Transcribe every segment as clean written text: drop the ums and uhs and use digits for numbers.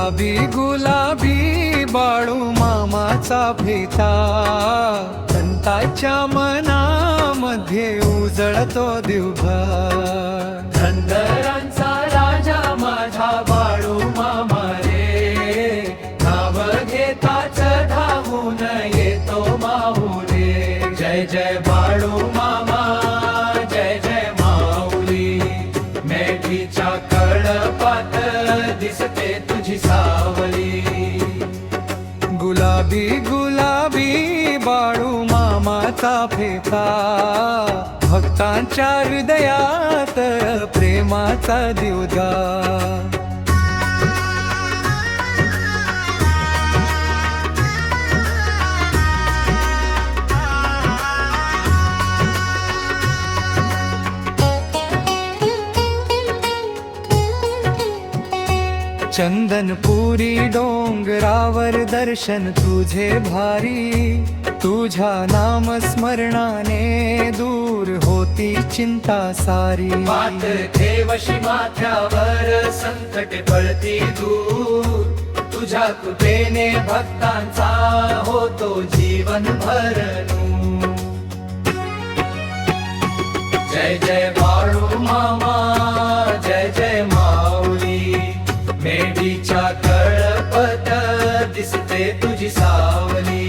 गुलाबी गुलाबी बाळू मामाचा फेता, संताच्या मनामध्ये उजळतो दिवभर। धनगरांचा राजा माझा बाळू मामा रे, नाव घेताच धावून येतो माहुरे। जय जय बाळू मामा, जय जय माऊली, मेघीच्या कळपात दिसते तुझी सावली। गुलाबी गुलाबी बाळू मामाचा फेता, भक्तांच्या हृदयात प्रेमाचा दिवदार। चंदनपुरी डोंगरावर दर्शन तुझे भारी, तुझ्या नाम स्मरणाने दूर होती चिंता सारी। मात ठेवशी माथ्यावर संकट पळती दूर, तुझ्या कृपेने भक्तांचा होतो जीवन भरणू। जय जय बाळू मामा, जय जय माऊली, मेढीच्या कळपत दिसते तुझी सावली।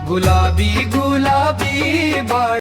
गुलाबी गुलाबी बाळ